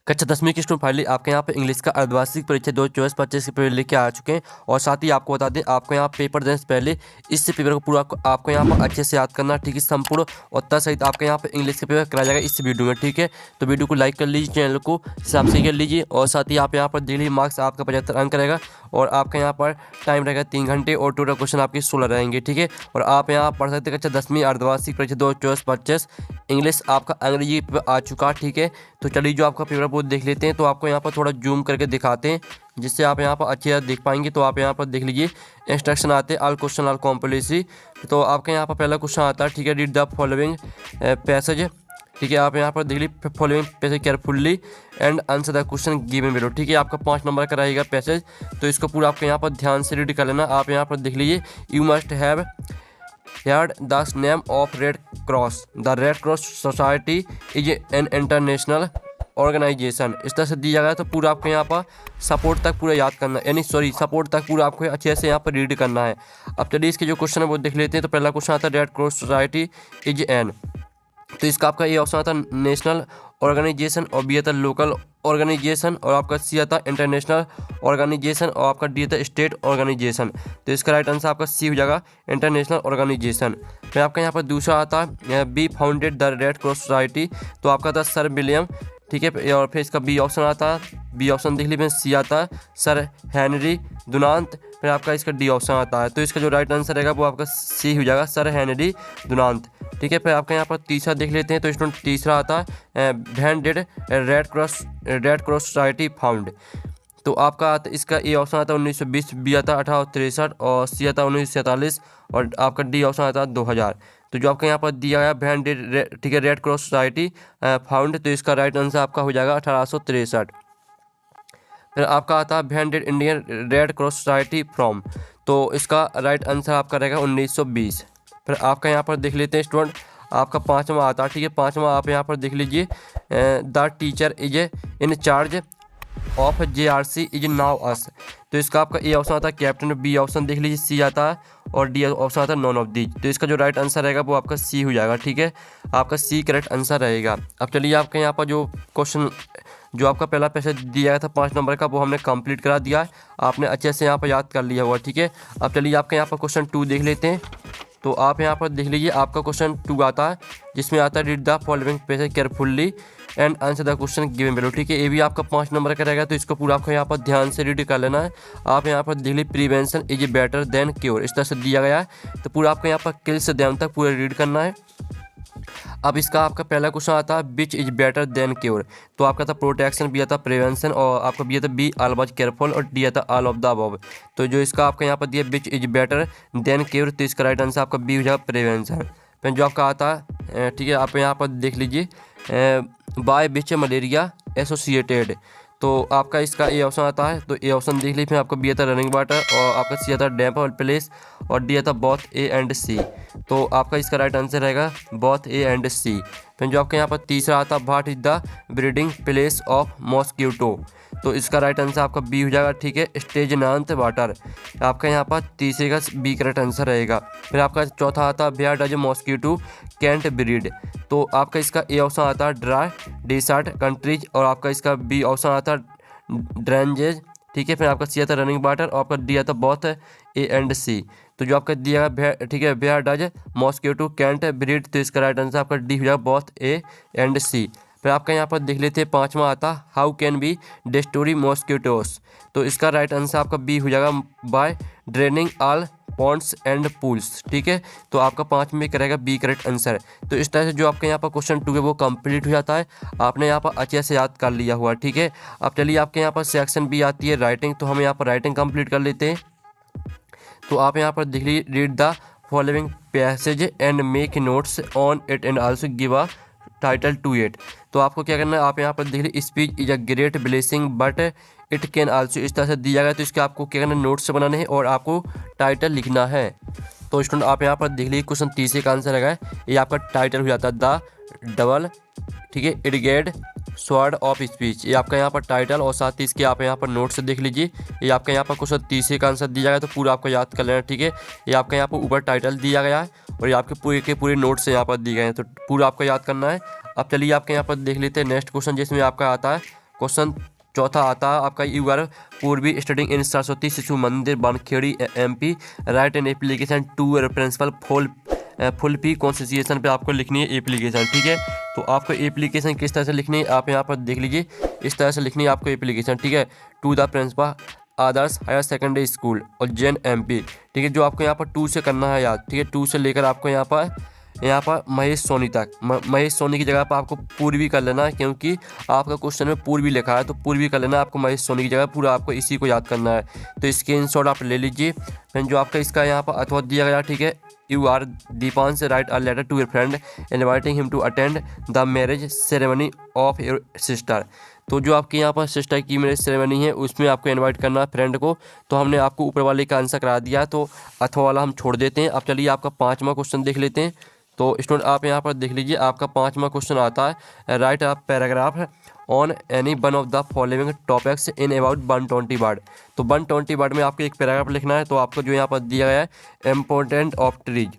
कक्षा 10वीं की स्टूडेंट फाइनली आपके यहाँ पे इंग्लिश का अर्धवार्षिक परीक्षा 2024-25 के पेपर लेके आ चुके हैं। और साथ ही आपको बता दें, आपको यहाँ पेपर देने से पहले इस पेपर को पूरा आपको यहाँ पर अच्छे से याद करना, ठीक है। संपूर्ण और सहित आपके यहाँ पे इंग्लिश का पेपर कराया जाएगा इस वीडियो में, ठीक है। तो वीडियो को लाइक कर लीजिए, चैनल को सब्सक्राइब कर लीजिए। और साथ ही आप यहाँ पर डेली मार्क्स आपका 75 अंक रहेगा और आपका यहाँ पर टाइम रहेगा 3 घंटे और टोटल क्वेश्चन आपके 16 रहेंगे, ठीक है। और आप यहाँ पढ़ सकते हैं कक्षा 10वीं अर्धवार्षिक परीक्षा 2024-25 इंग्लिश आपका अंग्रेजी पेपर आ चुका, ठीक है। तो चलिए जो आपका पेपर वो देख लेते हैं। तो आपको यहाँ पर थोड़ा जूम करके दिखाते हैं जिससे आप यहाँ पर अच्छे से देख पाएंगे। तो आप यहाँ पर देख लीजिए, इंस्ट्रक्शन आते हैं, ऑल क्वेश्चन ऑल कॉम्प्लिटली। तो आपके यहाँ पर पहला क्वेश्चन आता है, ठीक है। रीड द फॉलोइंग पैसेज, ठीक है। आप यहाँ पर देख लीजिए, following passage carefully and answer the question given below, ठीक है। आपका 5 नंबर का रहेगा पैसेज, तो इसको पूरा आपको यहाँ पर ध्यान से रीड कर लेना। आप यहाँ पर देख लीजिए, you must have heard the name of Red Cross. The Red Cross Society is an international organisation. इस तरह से दिया गया, तो पूरा आपको यहाँ पर सपोर्ट तक पूरा याद करना, यानी सपोर्ट तक पूरा आपको अच्छे से यहाँ पर रीड करना है। अब चलिए इसके जो क्वेश्चन है वो देख लेते हैं। तो पहला क्वेश्चन आता है, red cross society is an, तो इसका आपका ये ऑप्शन आता है नेशनल ऑर्गेनाइजेशन, और बी आता लोकल ऑर्गेनाइजेशन, और आपका सी आता इंटरनेशनल ऑर्गेनाइजेशन, और आपका डी आता स्टेट ऑर्गेनाइजेशन। तो इसका राइट आंसर आपका सी हो जाएगा, इंटरनेशनल ऑर्गेनाइजेशन। फिर आपका यहाँ पर दूसरा आता है, B founded the red cross society, तो आपका था सर विलियम, ठीक है। और फिर इसका बी ऑप्शन आता है, बी ऑप्शन देख लीजिए। सी आता है सर हेनरी डुनांत, फिर आपका इसका डी ऑप्शन आता है। तो इसका जो राइट आंसर रहेगा वो आपका सी हो जाएगा, सर हेनरी डुनांत, ठीक है। फिर आपका यहाँ पर तीसरा देख लेते हैं। तो स्टूडेंट तीसरा आता है, when did red cross society found, तो आपका इसका ए ऑप्शन आता है 1920, बी आता है 1863, और सी आता है 1947, और आपका डी ऑप्शन आता है 2000। तो जो आपका यहाँ पर दिया गया व्हेन डिड, ठीक है, रेड क्रॉस सोसाइटी फाउंड, तो इसका राइट आंसर आपका हो जाएगा 1863। फिर आपका आता है when did Indian red cross society from, तो इसका राइट आंसर आपका रहेगा 1920। फिर आपका यहाँ पर देख लेते हैं स्टूडेंट, आपका 5वां आता है, ठीक है। 5वां आप यहाँ पर देख लीजिए, the teacher is in charge of JRC is now us, तो इसका आपका ए ऑप्शन आता है कैप्टन, बी ऑप्शन देख लीजिए, सी आता है, और डी ऑप्शन आता है नॉन ऑफ दीज। तो इसका जो राइट आंसर रहेगा वो आपका सी हो जाएगा, ठीक है। आपका सी करेक्ट आंसर रहेगा। अब चलिए आपके यहाँ पर जो क्वेश्चन, जो आपका पहला पैसेज दिया गया था 5 नंबर का, वो हमने कंप्लीट करा दिया है, आपने अच्छे से यहाँ पर याद कर लिया हुआ, ठीक है। अब चलिए आपके यहाँ पर क्वेश्चन 2 देख लेते हैं। तो आप यहाँ पर देख लीजिए, आपका क्वेश्चन 2 आता है जिसमें आता है, read the following passage carefully and answer the question given below, ठीक है। ये भी आपका 5 नंबर का रहेगा, तो इसको पूरा आपको यहाँ पर ध्यान से रीड कर लेना है। आप यहाँ पर देख लीजिए, prevention is better than cure, इस तरह से दिया गया है, तो पूरा आपको यहाँ पर किल से देम तक पूरा रीड करना है। अब इसका आपका पहला क्वेश्चन आता है, which is better than cure, तो आपका था प्रोटेक्शन, बी आता प्रिवेंशन, और आपका बी आता बी ऑलवेज केयरफुल, और डी आता ऑल ऑफ द अबव। तो जो इसका आपका यहाँ पर दिया which is better than cure, तो इसका राइट आंसर आपका बी हो जाएगा प्रिवेंशन। फिर जो आपका आता है, ठीक है, आप यहाँ पर देख लीजिए, बाय विच मलेरिया एसोसिएटेड, तो आपका इसका ए ऑप्शन आता है, तो ए ऑप्शन देख लीजिए। फिर आपका बी आता रनिंग वाटर, और आपका सी आता डैम्प प्लेस, और डी आता बोथ ए एंड सी, तो आपका इसका राइट आंसर रहेगा बोथ ए एंड सी। फिर जो आपका यहाँ पर तीसरा आता है, what is the breeding place of mosquito, तो इसका राइट आंसर आपका बी हो जाएगा, ठीक है, स्टेजनांत वाटर। आपका यहाँ पर तीसरे का बी करेक्ट आंसर रहेगा। फिर आपका चौथा आता है, where does mosquito can't breed, तो आपका इसका ए ऑप्शन आता है ड्राई डेसर्ट कंट्रीज, और आपका इसका बी ऑप्शन आता है ड्रेंजेज, ठीक है। फिर आपका सी आता है रनिंग वाटर, और आपका डी आता है बोथ ए एंड सी। तो जो आपका दिया गया, ठीक है, where does mosquito can't breed, तो इसका राइट आंसर आपका डी हो जाएगा बोथ ए एंड सी। फिर आपका यहाँ पर देख लेते हैं 5वां आता, how can be destroy mosquitoes, तो इसका राइट आंसर आपका बी हो जाएगा by draining all ponds and pools, ठीक है। तो आपका 5 में करेगा बी करेक्ट आंसर। तो इस तरह से जो आपके यहाँ पर क्वेश्चन 2 है वो कंप्लीट हो जाता है, आपने यहाँ पर अच्छे से याद कर लिया हुआ, ठीक है। अब चलिए आपके यहाँ पर सेक्शन बी आती है राइटिंग, तो हम यहाँ पर राइटिंग कंप्लीट कर लेते हैं। तो आप यहाँ पर देख लीजिए, read the following passage and make notes on it and also give a title to it, तो आपको क्या करना है, आप यहाँ पर देख लीजिए, speech is a great blessing but it can also, इस तरह से दिया गया, तो इसके आपको क्या करना है, नोट्स बनाने हैं और आपको टाइटल लिखना है। तो स्टूडेंट आप यहाँ पर देख लीजिए, क्वेश्चन तीसरे का आंसर है, ये आपका टाइटल हो जाता है द डबल, ठीक है, इडगेड स्वॉर्ड ऑफ स्पीच, ये आपका यहाँ पर टाइटल, और साथ ही इसके आप यहाँ पर नोट से देख लीजिए, ये आपका यहाँ पर क्वेश्चन तीसरे का आंसर दिया गया, तो पूरा आपको याद कर लेना, ठीक है। ये आपका यहाँ पर ऊपर टाइटल दिया गया है, और ये आपके पूरे के पूरे नोट्स यहाँ पर दिए गए हैं, तो पूरा आपको याद करना है। अब चलिए आपके यहाँ पर देख लेते हैं नेक्स्ट क्वेश्चन, जिसमें आपका आता है क्वेश्चन चौथा आता है आपका, you are Purvi studying in Saraswati Shishu Mandir Bankhedi MP, write an application to principal फुलपी कॉन्स्टिट्यूशन पे आपको लिखनी है एप्लीकेशन। ठीक है, तो आपको एप्लीकेशन किस तरह से लिखनी है आप यहाँ पर देख लीजिए, इस तरह से लिखनी है आपको एप्लीकेशन। ठीक है, to the principal Adarsh higher secondary school और जैन MP। ठीक है, जो आपको यहाँ पर 2 से करना है याद। ठीक है, 2 से लेकर आपको यहाँ पर महेश सोनी तक, महेश सोनी की जगह पर आपको पूर्वी कर लेना है, क्योंकि आपका क्वेश्चन में पूर्वी लिखा है तो पूर्वी कर लेना है आपको महेश सोनी की जगह, पूरा आपको इसी को याद करना है। तो स्क्रीनशॉट आप ले लीजिए। फिर जो आपका इसका यहाँ पर अथवा दिया गया, ठीक है, you are Deepansh write a letter to your friend inviting him to attend the marriage ceremony of your sister. तो जो आपके यहाँ पर सिस्टर की मैरिज सेरेमनी है उसमें आपको इनवाइट करना है फ्रेंड को। तो हमने आपको ऊपर वाले का आंसर करा दिया, तो अथवा वाला हम छोड़ देते हैं। अब चलिए आपका 5वां क्वेश्चन देख लेते हैं। तो स्टूडेंट आप यहाँ पर देख लीजिए, आपका 5वां क्वेश्चन आता है, right a paragraph on any one of the following topics in about 120 word. तो 120 वर्ड में आपको एक पैराग्राफ लिखना है। तो आपको जो यहाँ पर दिया गया है इम्पोर्टेंट ऑफ ट्रीज,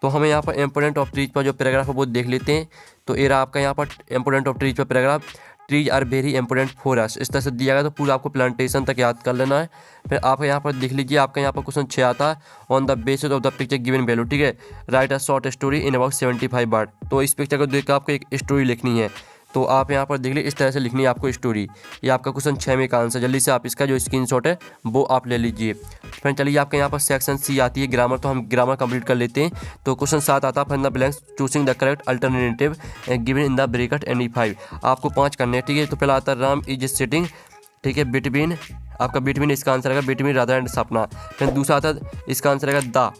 तो हमें यहाँ पर इम्पोर्टेंट ऑफ ट्रीज पर जो पैराग्राफ है वो देख लेते हैं। तो ये रहा आपका यहाँ पर इम्पोर्टेंट ऑफ ट्रीज पर paragraph, trees are very important for us, इस तरह से दिया गया। तो पूरा आपको प्लांटेशन तक याद कर लेना है। फिर आप यहाँ पर देख लीजिए, आपका यहाँ पर क्वेश्चन 6 आता है, on the basis of the picture given value. ठीक है, right a short story in about 75 word. तो इस पिक्चर को देख कर आपको एक स्टोरी लिखनी है। तो आप यहाँ पर देख लीजिए, इस तरह से लिखनी है आपको स्टोरी। ये आपका क्वेश्चन 6 में का आंसर, जल्दी से आप इसका जो स्क्रीनशॉट है वो आप ले लीजिए। फ्रेंड चलिए आपके यहाँ पर सेक्शन C आती है ग्रामर, तो हम ग्रामर कंप्लीट कर लेते हैं। तो क्वेश्चन 7 आता है, फिर the blanks choosing the correct alternative given in the bracket any 5। आपको 5 करने हैं। ठीक है, तो पहला आता है राम इज सिटिंग, ठीक है, बिटवीन, आपका बिटवीन इसका आंसर रहेगा बिटवीन राधा एंड सपना। फिर दूसरा आता है, इसका आंसर रहेगा द,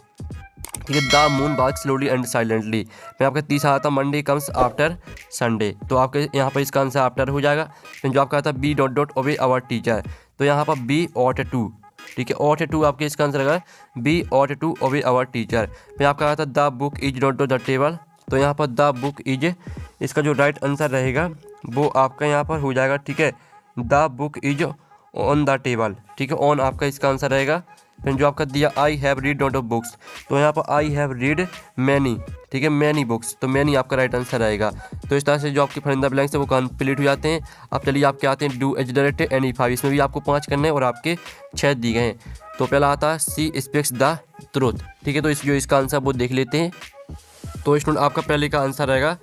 ठीक है, the moon walk slowly and silently. फिर आपका तीसरा आता है मंडे कम्स आफ्टर संडे, तो आपके यहाँ पर इसका आंसर आफ्टर हो जाएगा। फिर जो आपका आता है B dot dot obey our teacher, तो यहाँ पर बी ऑट टू, ठीक है, ऑट टू आपके इसका आंसर रहेगा be ought to obey our teacher. फिर आपका आता है the book is dot dot the table, तो यहाँ पर द बुक इज, इसका जो राइट आंसर रहेगा वो आपका यहाँ पर हो जाएगा। ठीक है, the book is on the table, ठीक है, ऑन आपका इसका आंसर रहेगा। फिर जो आपका दिया I have read dot of books, तो यहाँ पर आई हैव रीड मैनी, ठीक है, मैनी बुक्स, तो मैनी आपका राइट आंसर रहेगा। तो इस तरह से जो आपके फिल इन द ब्लैंक्स है वो कंप्लीट हो जाते हैं। अब चलिए आपके आते हैं डू एजनरेट एनी 5, इसमें भी आपको 5 करने और आपके 6 दिए गए हैं। तो पहला आता है सी स्पीक्स द ट्रुथ, ठीक है, तो इस जो इसका आंसर वो देख लेते हैं। तो स्टूडेंट आपका पहले का आंसर रहेगा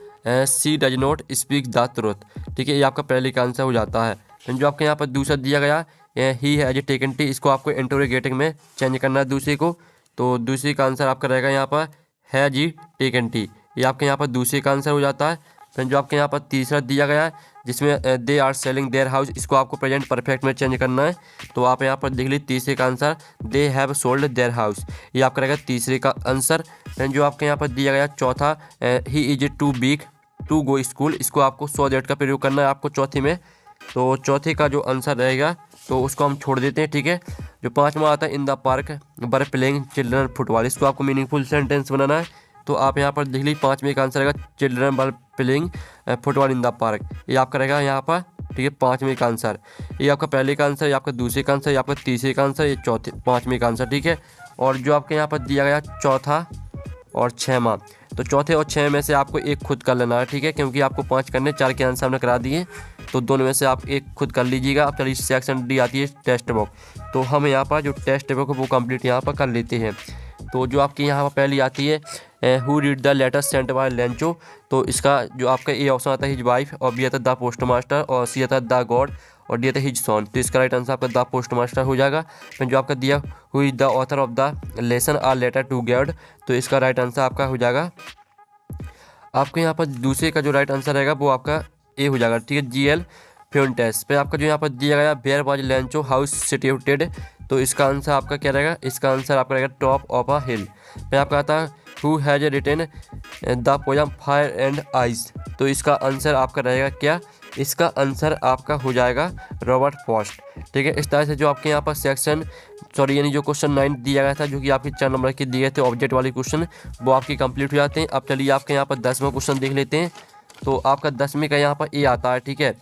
C does not speak the truth, ठीक है, ये आपका पहले का आंसर हो जाता है। फिर जो आपके यहाँ पर दूसरा दिया गया ही हैज टेकन टी, इसको आपको इंटरोगेटिंग में चेंज करना है दूसरे को। तो दूसरे का आंसर आपका रहेगा यहाँ पर हैज ही टेकन टी, ये आपके यहाँ पर दूसरे का आंसर हो जाता है। फिर जो आपके यहाँ पर तीसरा दिया गया है जिसमें they are selling their house, इसको आपको प्रेजेंट परफेक्ट में चेंज करना है। तो आप यहाँ पर देख लीजिए तीसरे का answer they have sold their house, ये आपका रहेगा तीसरे का आंसर। फिर जो आपके यहाँ पर दिया गया चौथा he is too weak to go school, इसको आपको सो दैट का प्रयोग करना है आपको चौथे में। तो चौथे का जो आंसर रहेगा तो उसको हम छोड़ देते हैं। ठीक है, जो 5वां आता है इन द पार्क बर प्लेइंग चिल्ड्रन फुटबॉल, इसको आपको मीनिंगफुल सेंटेंस बनाना है। तो आप यहाँ पर देख लीजिए 5वें का आंसर रहेगा चिल्ड्रन बर playing football in the park, ये आपका रहेगा यहाँ पर। ठीक है, 5वें का आंसर, ये आपका पहले का आंसर, ये आपका दूसरे का आंसर, ये आपका तीसरे का आंसर, ये 5वें का आंसर। ठीक है, और जो आपके यहाँ पर दिया गया चौथा और 6वां, तो चौथे और 6 में से आपको एक खुद कर लेना है। ठीक है, क्योंकि आपको 5 करने, 4 के आंसर हमने करा दिए, तो दोनों में से आप एक खुद कर लीजिएगा। अब चलिए सेक्शन D आती है टेक्स्ट बुक, तो हम यहाँ पर जो टेक्स्ट बुक है वो कंप्लीट यहाँ पर कर लेते हैं। तो जो आपकी यहाँ पर पहली आती है who read the letter sent by Lencho, तो इसका जो आपका ए ऑप्शन आता है हिज वाइफ, और बी आता है द पोस्ट मास्टर, और सी आता है द गॉड, और डी आता है हिज सॉन। तो इसका राइट आंसर आपका द पोस्ट मास्टर हो जाएगा। फिर जो आपका दिया who is the author of the lesson a letter to God, तो इसका राइट आंसर आपका हो जाएगा आपके यहाँ पर दूसरे का जो राइट आंसर रहेगा वो आपका ए हो जाएगा। ठीक है, GL फ्यूंटेस। पे आपका जो यहाँ पर दिया गया वेयर वाज लेंचो हाउस सिट्यूटेड, तो इसका आंसर आपका क्या रहेगा, इसका आंसर आपका रहेगा टॉप ऑफ अ हिल। पे आपका आता है who has written the poem fire and ice, तो इसका आंसर आपका रहेगा क्या, इसका आंसर आपका हो जाएगा रॉबर्ट फॉस्ट। ठीक है, इस तरह से जो आपके यहाँ पर सेक्शन यानी जो क्वेश्चन 9 दिया गया था, जो कि आपके 4 नंबर के दिए थे ऑब्जेक्ट वाले क्वेश्चन, वो आपके कंप्लीट हो जाते हैं। अब चलिए आपके यहाँ पर 10वां क्वेश्चन देख लेते हैं। तो आपका 10वें का यहाँ पर ए आता है। ठीक है,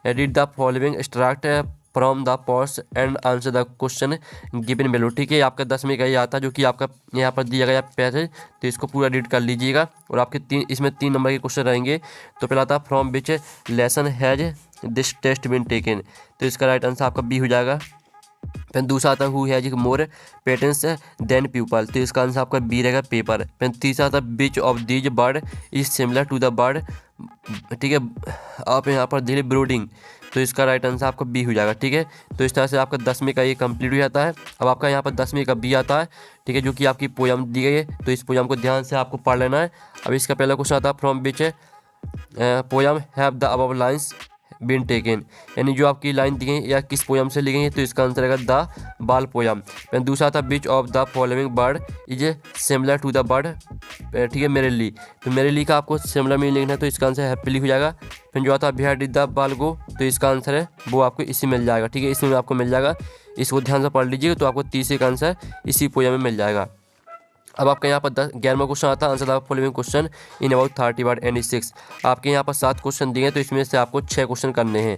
read the following extract from the pores and answer the question given below. ठीक है, आपका 10वीं का ये आता है जो कि आपका यहाँ पर दिया गया पैसेज, तो इसको पूरा रीड कर लीजिएगा। और आपके इसमें 3 नंबर के क्वेश्चन रहेंगे। तो पहला था from which lesson has this test been taken, तो इसका राइट आंसर आपका बी हो जाएगा। फिर दूसरा आता है who has more patents than people, तो इसका आंसर आपका बी रहेगा पेपर। फिर तीसरा आता है which of these bird is similar to the bird, ठीक है, आप यहाँ पर दिली ब्रूडिंग, तो इसका राइट आंसर आपका बी हो जाएगा। ठीक है, तो इस तरह से आपका 10वीं का ये कंप्लीट हो जाता है। अब आपका यहाँ पर 10वीं का बी आता है, ठीक है, जो कि आपकी पोयम दी गई है, तो इस पोयम को ध्यान से आपको पढ़ लेना है। अब इसका पहला क्वेश्चन आता है from which poem have the above lines been taken, यानी जो आपकी लाइन दी गई या किस पोयम से ली गई है, तो इसका आंसर रहेगा द बाल पोयम। फिर दूसरा था which of the following bird is similar to the bird, ठीक है, मेरेली, तो मेरेली का आपको सिमिलर मीनिंग लिखना है, तो इसका आंसर हैप्पीली हो जाएगा। फिर जो आता है बिहार डिड द बाल गो, तो इसका आंसर है वो आपको इसी मिल जाएगा। ठीक है, इसमें आपको मिल जाएगा, इसको ध्यान से पढ़ लीजिएगा, तो आपको तीसरे का आंसर इसी पोयम में मिल जाएगा। अब आपके यहाँ पर 11वां क्वेश्चन आता है answer the following question in about 30 word and 6। आपके यहाँ पर 7 क्वेश्चन दिए हैं, तो इसमें से आपको 6 क्वेश्चन करने हैं।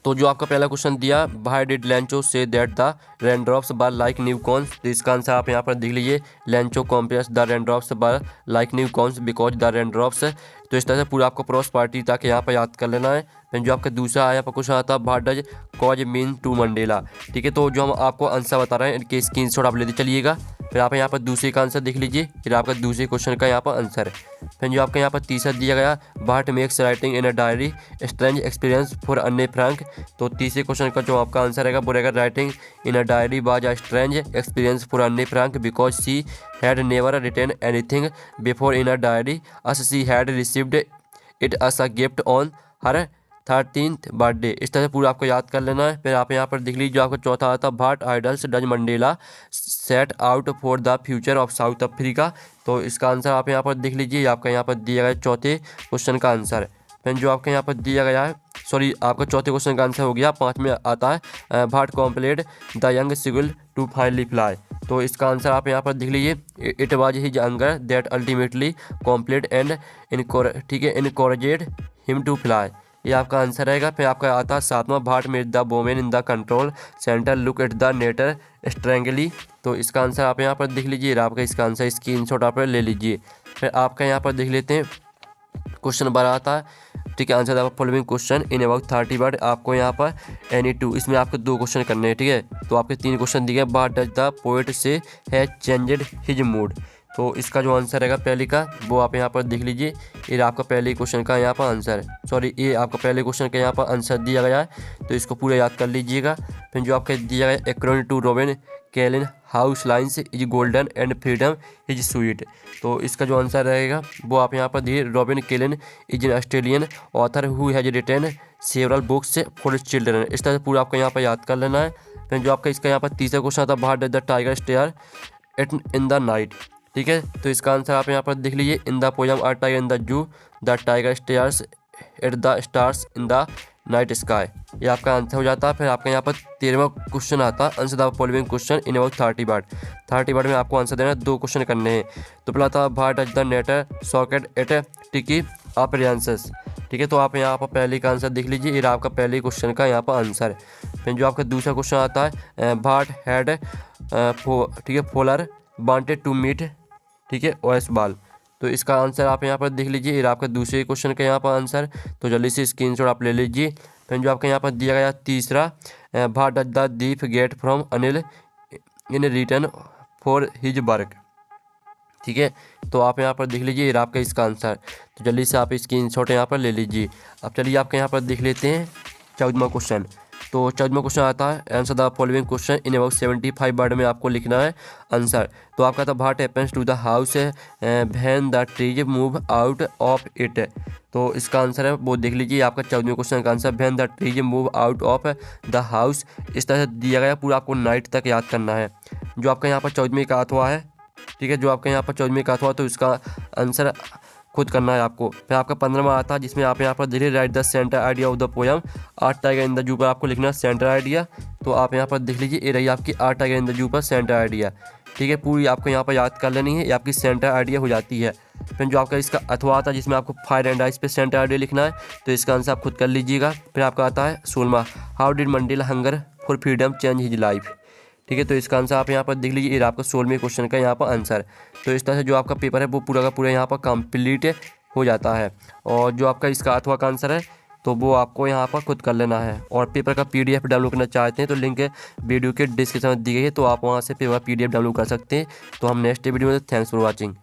तो जो आपका पहला क्वेश्चन दिया why did Lencho say that the raindrops were like new coins, तो इसका आंसर आप यहाँ पर देख लीजिए, Lencho compares the raindrops were like new coins because the raindrops, तो इस तरह से पूरा आपको क्रॉस पार्टी तक यहाँ पर याद कर लेना है। फिर जो आपका दूसरा आया पर क्वेश्चन आता है what does cause mean to Mandela, ठीक है, तो जो हम आपको आंसर बता रहे हैं इनके स्क्रीनशॉट आप लेते चलिएगा। फिर आप यहाँ पर दूसरे का आंसर देख लीजिए, फिर आपका दूसरे क्वेश्चन का यहाँ पर आंसर है। फिर जो आपका यहाँ पर तीसरा दिया गया what makes writing in a diary strange experience for Anne Frank, तो तीसरे क्वेश्चन का जो आपका आंसर रहेगा वो रहेगा writing in a diary was a strange experience for Anne Frank because she had never written anything before in a diary as she had received it as a gift on her 13th birthday. इस तरह से पूरा आपको याद कर लेना है। फिर आप यहाँ पर देख लीजिए जो आपका चौथा आता है what idols does Mandela set out for the future of south Africa, तो इसका आंसर आप यहाँ पर देख लीजिए, आपका यहाँ पर दिया गया चौथे क्वेश्चन का आंसर। फिर जो आपके यहाँ पर दिया गया है, सॉरी आपका चौथे क्वेश्चन का आंसर हो गया। 5 में आता है what compelled the young seagull to finally fly, तो इसका आंसर आप यहाँ पर देख लीजिए, it was his hunger that ultimately compelled and ठीक है इनकॉरेजेड हिम टू फ्लाई, ये आपका आंसर रहेगा। फिर आपका आता है 7वां what made the women in the control centre look at the narrator strangely, तो इसका आंसर आप यहाँ पर देख लीजिए, आपका इसका आंसर स्क्रीनशॉट आप ले लीजिए। फिर आपका यहाँ पर देख लेते हैं क्वेश्चन 12 आता है, ठीक है, answer the following question in about 30 word, आपको यहाँ पर एनी 2, इसमें आपको 2 क्वेश्चन करने हैं। ठीक है, तो आपके 3 क्वेश्चन दिए व्हाट डज द पोएट से हैज चेंज्ड हिज मूड, तो इसका जो आंसर रहेगा पहले का वो आप यहाँ पर देख लीजिए, ये आपका पहले क्वेश्चन का यहाँ पर आंसर है, सॉरी ये आपका पहले क्वेश्चन का यहाँ पर आंसर दिया गया है, तो इसको पूरा याद कर लीजिएगा। फिर जो आपका दिया गया according to Robin Klein house lines is golden and freedom is sweet, तो इसका जो आंसर रहेगा वो आप यहाँ पर दिए Robin Klein is an Australian author who has written several books for children, इस तरह से पूरा आपको यहाँ पर याद कर लेना है। फिर जो आपका इसका यहाँ पर तीसरा क्वेश्चन आता है what does the tiger stare at in the night, ठीक है, तो इसका आंसर आप यहाँ पर देख लीजिए, in the poem a tiger in the zoo the tiger stares at the stars in the night sky, ये आपका आंसर हो जाता है। फिर आपका यहाँ पर 13वां क्वेश्चन आता है answer the following question in about 30 word, 30 word में आपको आंसर देना है, 2 क्वेश्चन करने हैं। तो पहला था व्हाट डज द नेटर सॉकेट एट टिकी अप्रियंसेस, ठीक है, तो आप यहाँ पर पहले का आंसर देख लीजिए, ये आपका पहले क्वेश्चन का यहाँ पर आंसर है। फिर जो आपका दूसरा क्वेश्चन आता है व्हाट हैड ठीक है फोलर वांटेड टू मीट, ठीक है ओएस बाल, तो इसका आंसर आप यहाँ पर देख लीजिए, ये आपका दूसरे क्वेश्चन का यहाँ पर आंसर, तो जल्दी से स्क्रीनशॉट आप ले लीजिए। फिर जो आपका यहाँ पर दिया गया तीसरा what does the Deep get from Anil in return for his work, ठीक है, तो आप यहाँ पर देख लीजिए, ये आपका इसका आंसर, तो जल्दी से आप स्क्रीनशॉट यहाँ पर ले लीजिए। अब चलिए आपके यहाँ पर देख लेते हैं 14वां क्वेश्चन। तो 14वां क्वेश्चन आता है answer the following question in about 75 word में आपको लिखना है आंसर। तो आपका था what happens to the house when the trees move out of it, तो इसका आंसर है वो देख लीजिए, आपका 14वें क्वेश्चन का answer when the trees move out of the house, इस तरह से दिया गया, पूरा आपको नाइट तक याद करना है। जो आपका यहाँ पर 14वें का अथवा है, ठीक है, जो आपका यहाँ पर 14वें का अथवा, तो इसका आंसर खुद करना है आपको। फिर आपका 15वां आता है जिसमें आप यहाँ पर देखिए right the centre idea of the poem art tiger in the जू पर आपको लिखना है सेंटर आइडिया, तो आप यहाँ पर देख लीजिए, ये रही आपकी आर्ट टाइगर इन द जू पर सेंटर आइडिया, ठीक है, पूरी आपको यहाँ पर याद कर लेनी है, ये आपकी सेंटर आइडिया हो जाती है। फिर जो आपका इसका अथवा आता है जिसमें आपको फायर एंड आइस पे सेंट आइडिया लिखना है, तो इसका आंसर आप खुद कर लीजिएगा। फिर आपका आता है 16वां, how did Mandela hunger for freedom change his life. ठीक है, तो इसका आंसर आप यहाँ पर देख लीजिए, ये आपका 16वें क्वेश्चन का यहाँ पर आंसर। तो इस तरह से जो आपका पेपर है वो पूरा का पूरा यहाँ पर कंप्लीट हो जाता है। और जो आपका इसका अथवा का आंसर है तो वो आपको यहाँ पर खुद कर लेना है। और पेपर का PDF डाउनलोड करना चाहते हैं तो लिंक वीडियो के डिस्क्रिप्शन में दी गई है, तो आप वहाँ से पेपर PDF डाउनलोड कर सकते हैं। तो हम नेक्स्ट वीडियो में, थैंक्स फॉर वॉचिंग।